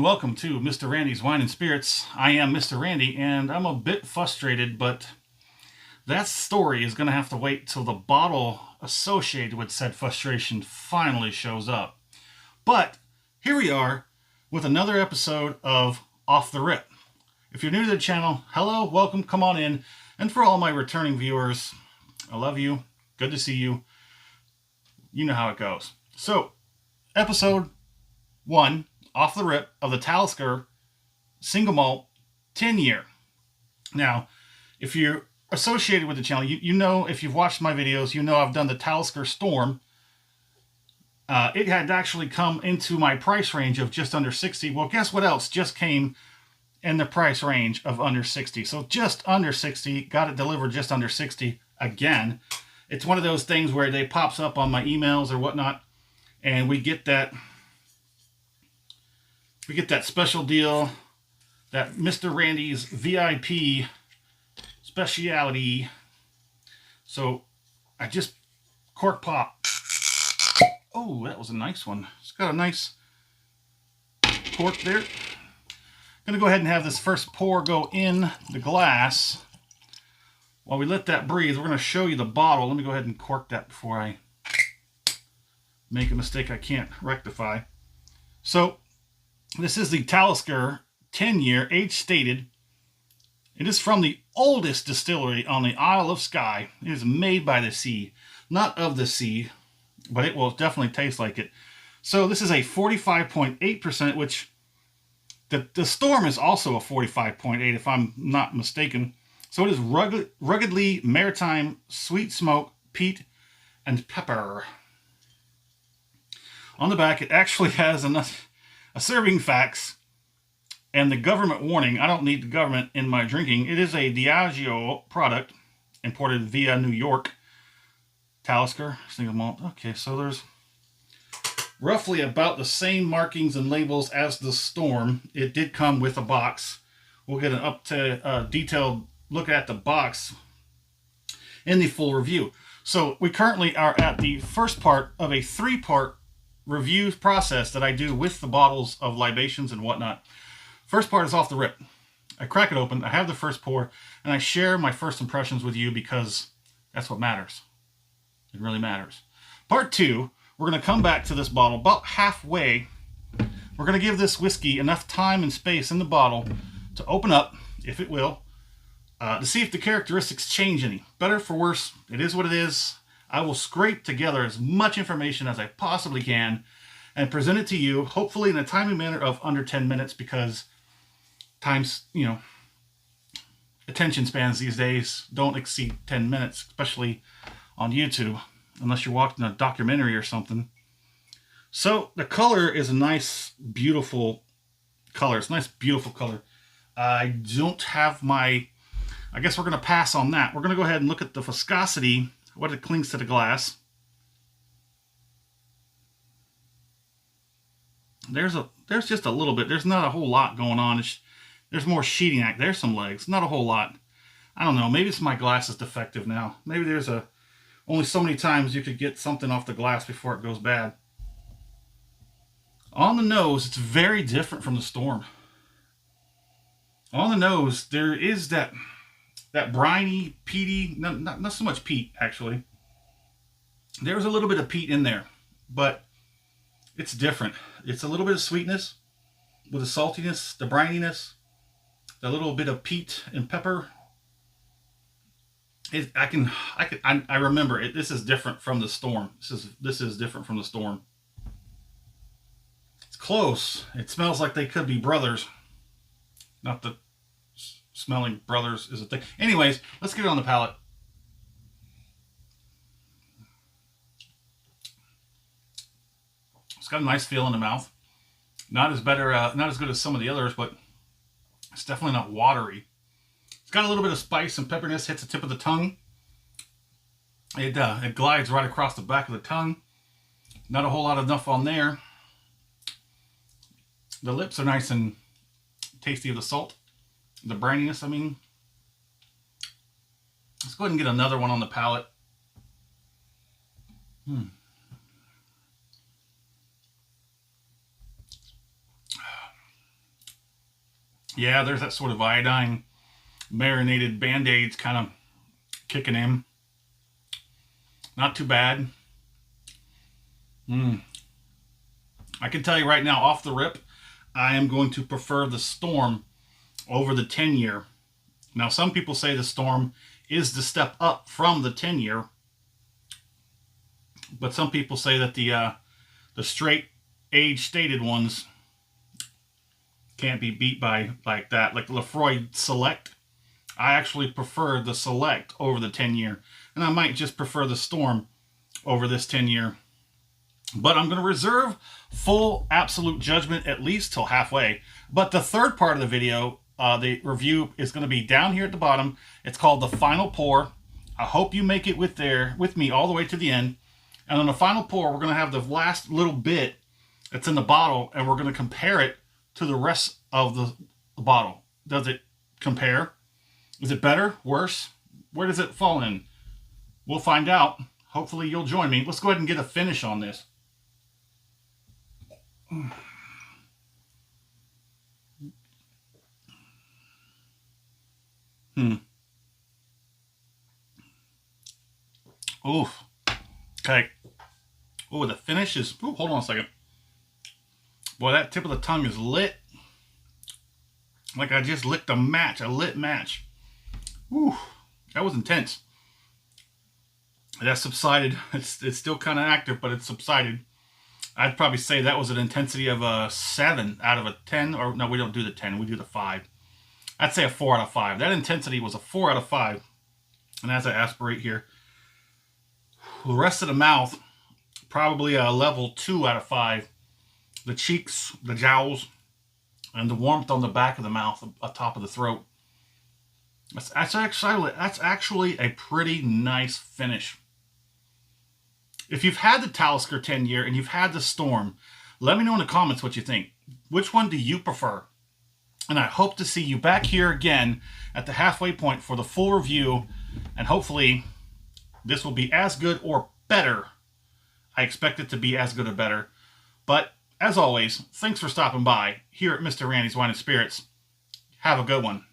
welcome to Mr. Randy's Wine and Spirits. I am Mr. Randy, and I'm a bit frustrated, but that story is going to have to wait till the bottle associated with said frustration finally shows up. But here we are with another episode of Off the Rip. If you're new to the channel, hello, welcome, come on in. And for all my returning viewers, I love you, good to see you. You know how it goes. So, episode 1, Off the Rip, of the Talisker Single Malt 10-year. Now, if you're associated with the channel, you know, if you've watched my videos, you know I've done the Talisker Storm. It had actually come into my price range of just under 60. Well, guess what else just came in the price range of under 60? So just under 60, got it delivered just under 60 again. It's one of those things where they pops up on my emails or whatnot, and we get that special deal, that Mr. Randy's VIP speciality. So I just cork pop. Oh, that was a nice one. It's got a nice cork there. Gonna go ahead and have this first pour go in the glass. While we let that breathe, we're gonna show you the bottle. Let me go ahead and cork that before I make a mistake I can't rectify. So this is the Talisker 10-year, age stated. It is from the oldest distillery on the Isle of Skye. It is made by the sea, not of the sea, but it will definitely taste like it. So this is a 45.8%, which the Storm is also a 45.8, if I'm not mistaken. So it is ruggedly maritime, sweet smoke, peat, and pepper. On the back, it actually has a serving facts and the government warning. I don't need the government in my drinking. It is a Diageo product imported via New York. Talisker single malt. Okay, so there's roughly about the same markings and labels as the Storm. It did come with a box. We'll get an up to detailed look at the box in the full review. So we currently are at the first part of a 3-part review process that I do with the bottles of libations and whatnot. First part is off the rip. I crack it open, I have the first pour, and I share my first impressions with you because that's what matters. It really matters. Part 2, we're going to come back to this bottle about halfway. We're going to give this whiskey enough time and space in the bottle to open up, if it will, to see if the characteristics change any. Better for worse, it is what it is. I will scrape together as much information as I possibly can and present it to you, hopefully in a timely manner of under 10 minutes, because attention spans these days don't exceed 10 minutes, especially on YouTube, unless you're watching a documentary or something. So the color is a nice, beautiful color. It's a nice, beautiful color. I don't have I guess we're going to pass on that. We're going to go ahead and look at the viscosity, what it clings to the glass. There's just a little bit. There's not a whole lot going on. There's more sheeting. There's some legs. Not a whole lot. I don't know. Maybe it's my glass is defective now. Maybe there's only so many times you could get something off the glass before it goes bad. On the nose, it's very different from the Storm. On the nose, there is that briny, peaty, not so much peat, actually. There's a little bit of peat in there, but it's different. It's a little bit of sweetness with the saltiness, the brininess, the little bit of peat and pepper. I remember it. This is different from the Storm. This is different from the Storm. It's close. It smells like they could be brothers. Not that smelling brothers is a thing. Anyways, let's get it on the palate. It's got a nice feel in the mouth. Not as good as some of the others, but it's definitely not watery. It's got a little bit of spice and pepperiness, hits the tip of the tongue. It glides right across the back of the tongue. Not a whole lot enough on there. The lips are nice and tasty of the salt. The brininess, I mean. Let's go ahead and get another one on the palate. Yeah, there's that sort of iodine marinated Band-Aids kind of kicking in. Not too bad. I can tell you right now, off the rip, I am going to prefer the Storm over the 10-year. Now, some people say the Storm is the step up from the 10-year, but some people say that the straight age-stated ones can't be beat by like that. Like the Lefroy Select, I actually prefer the Select over the 10-year, and I might just prefer the Storm over this 10-year. But I'm going to reserve full absolute judgment at least till halfway. But the third part of the video, the review, is going to be down here at the bottom. It's called the Final Pour. I hope you make it with me all the way to the end. And on the final pour, we're going to have the last little bit that's in the bottle, and we're going to compare it to the rest of the bottle. Does it compare? Is it better? Worse? Where does it fall in? We'll find out. Hopefully you'll join me. Let's go ahead and get a finish on this. Oof. Okay. Oh, the finish is... Ooh, hold on a second. Boy, that tip of the tongue is lit. Like I just licked a match, a lit match. Ooh, that was intense. That subsided. It's still kind of active, but it's subsided. I'd probably say that was an intensity of a 7 out of a 10. Or no, we don't do the 10. We do the 5. I'd say a 4 out of 5. That intensity was a 4 out of 5. And as I aspirate here, the rest of the mouth, probably a level 2 out of 5. The cheeks, the jowls, and the warmth on the back of the mouth, atop of the throat. That's actually a pretty nice finish. If you've had the Talisker 10-year and you've had the Storm, let me know in the comments what you think. Which one do you prefer? And I hope to see you back here again at the halfway point for the full review. And hopefully this will be as good or better. I expect it to be as good or better. But as always, thanks for stopping by here at Mr. Randy's Wine and Spirits. Have a good one.